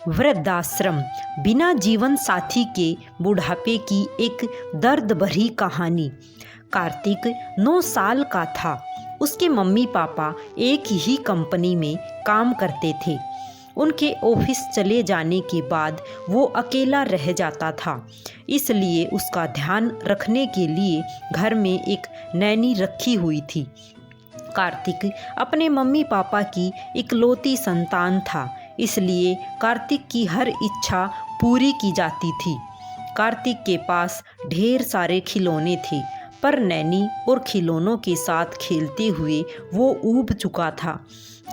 वृद्धाश्रम बिना जीवन साथी के बुढ़ापे की एक दर्द भरी कहानी। कार्तिक 9 साल का था। उसके मम्मी पापा एक ही कंपनी में काम करते थे। उनके ऑफिस चले जाने के बाद वो अकेला रह जाता था, इसलिए उसका ध्यान रखने के लिए घर में एक नैनी रखी हुई थी। कार्तिक अपने मम्मी पापा की इकलौती संतान था, इसलिए कार्तिक की हर इच्छा पूरी की जाती थी। कार्तिक के पास ढेर सारे खिलौने थे, पर नैनी और खिलौनों के साथ खेलते हुए वो ऊब चुका था।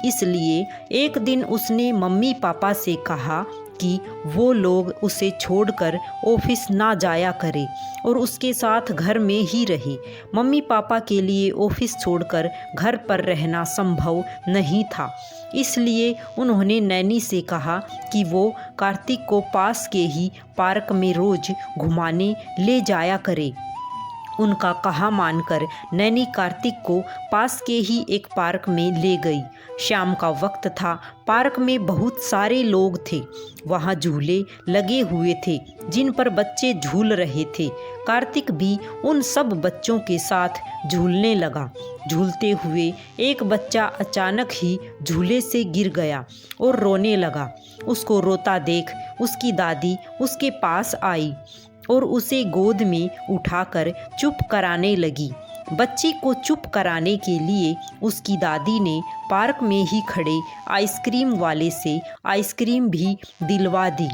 इसलिए एक दिन उसने मम्मी पापा से कहा कि वो लोग उसे छोड़कर ऑफिस ना जाया करे और उसके साथ घर में ही रहे। मम्मी पापा के लिए ऑफिस छोड़कर घर पर रहना संभव नहीं था, इसलिए उन्होंने नैनी से कहा कि वो कार्तिक को पास के ही पार्क में रोज घुमाने ले जाया करे। उनका कहा मानकर नैनी कार्तिक को पास के ही एक पार्क में ले गई। शाम का वक्त था। पार्क में बहुत सारे लोग थे। वहाँ झूले लगे हुए थे जिन पर बच्चे झूल रहे थे। कार्तिक भी उन सब बच्चों के साथ झूलने लगा। झूलते हुए एक बच्चा अचानक ही झूले से गिर गया और रोने लगा। उसको रोता देख उसकी दादी उसके पास आई और उसे गोद में उठाकर चुप कराने लगी। बच्ची को चुप कराने के लिए उसकी दादी ने पार्क में ही खड़े आइसक्रीम वाले से आइसक्रीम भी दिलवा दी।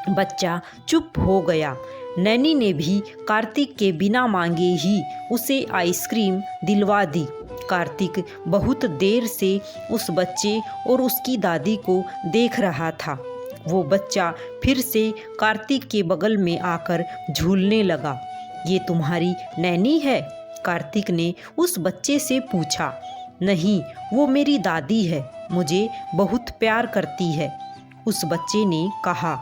बच्चा चुप हो गया। नैनी ने भी कार्तिक के बिना मांगे ही उसे आइसक्रीम दिलवा दी। कार्तिक बहुत देर से उस बच्चे और उसकी दादी को देख रहा था। वो बच्चा फिर से कार्तिक के बगल में आकर झूलने लगा। ये तुम्हारी नैनी है? कार्तिक ने उस बच्चे से पूछा। नहीं, वो मेरी दादी है, मुझे बहुत प्यार करती है, उस बच्चे ने कहा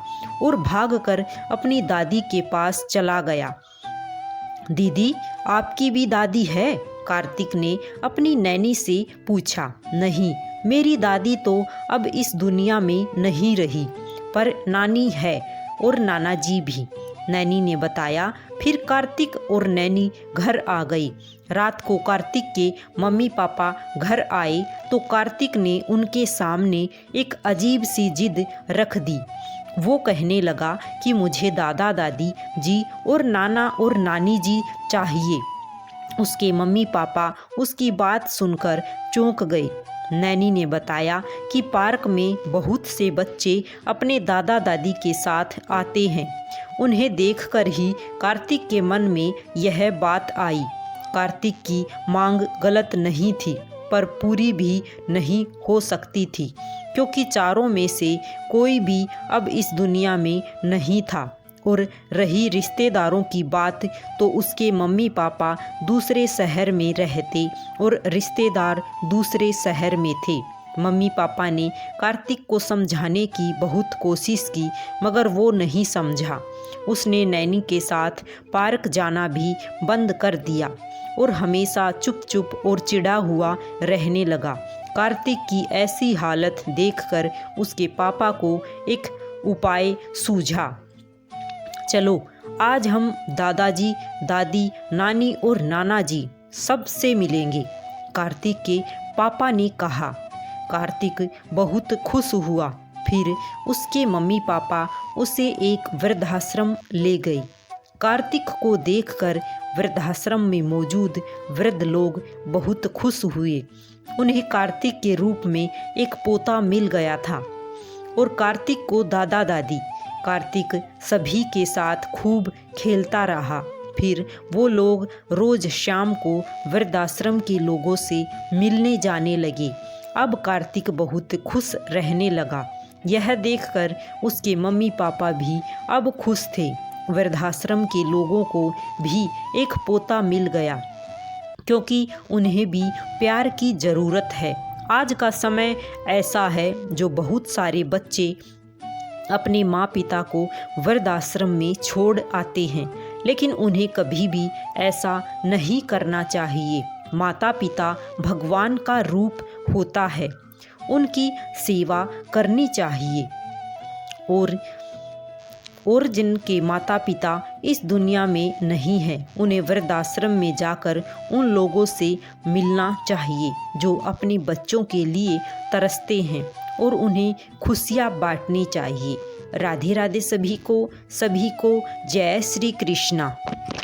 और भागकर अपनी दादी के पास चला गया। दीदी, आपकी भी दादी है? कार्तिक ने अपनी नैनी से पूछा। नहीं, मेरी दादी तो अब इस दुनिया में नहीं रही, पर नानी है और नाना जी भी, नैनी ने बताया। फिर कार्तिक और नैनी घर आ गई। रात को कार्तिक के मम्मी पापा घर आए तो कार्तिक ने उनके सामने एक अजीब सी जिद रख दी। वो कहने लगा कि मुझे दादा दादी जी और नाना और नानी जी चाहिए। उसके मम्मी पापा उसकी बात सुनकर चौंक गए। नैनी ने बताया कि पार्क में बहुत से बच्चे अपने दादा दादी के साथ आते हैं। उन्हें देखकर ही कार्तिक के मन में यह बात आई। कार्तिक की मांग गलत नहीं थी, पर पूरी भी नहीं हो सकती थी, क्योंकि चारों में से कोई भी अब इस दुनिया में नहीं था। और रही रिश्तेदारों की बात, तो उसके मम्मी पापा दूसरे शहर में रहते और रिश्तेदार दूसरे शहर में थे। मम्मी पापा ने कार्तिक को समझाने की बहुत कोशिश की, मगर वो नहीं समझा। उसने नैनी के साथ पार्क जाना भी बंद कर दिया और हमेशा चुप चुप और चिढ़ा हुआ रहने लगा। कार्तिक की ऐसी हालत देखकर उसके पापा को एक उपाय सूझा। चलो, आज हम दादाजी दादी नानी और नाना जी सबसे मिलेंगे, कार्तिक के पापा ने कहा। कार्तिक बहुत खुश हुआ। फिर उसके मम्मी पापा उसे एक वृद्धाश्रम ले गए। कार्तिक को देखकर वृद्धाश्रम में मौजूद वृद्ध लोग बहुत खुश हुए। उन्हें कार्तिक के रूप में एक पोता मिल गया था और कार्तिक को दादा दादी। कार्तिक सभी के साथ खूब खेलता रहा। फिर वो लोग रोज शाम को वृद्धाश्रम के लोगों से मिलने जाने लगे। अब कार्तिक बहुत खुश रहने लगा। यह देखकर उसके मम्मी पापा भी अब खुश थे। वृद्धाश्रम के लोगों को भी एक पोता मिल गया, क्योंकि उन्हें भी प्यार की ज़रूरत है। आज का समय ऐसा है जो बहुत सारे बच्चे अपने माँ पिता को वृद्धाश्रम में छोड़ आते हैं, लेकिन उन्हें कभी भी ऐसा नहीं करना चाहिए। माता पिता भगवान का रूप होता है, उनकी सेवा करनी चाहिए। और जिनके माता पिता इस दुनिया में नहीं हैं, उन्हें वृद्धाश्रम में जाकर उन लोगों से मिलना चाहिए जो अपने बच्चों के लिए तरसते हैं और उन्हें खुशियाँ बांटनी चाहिए। राधे राधे सभी को। जय श्री कृष्णा।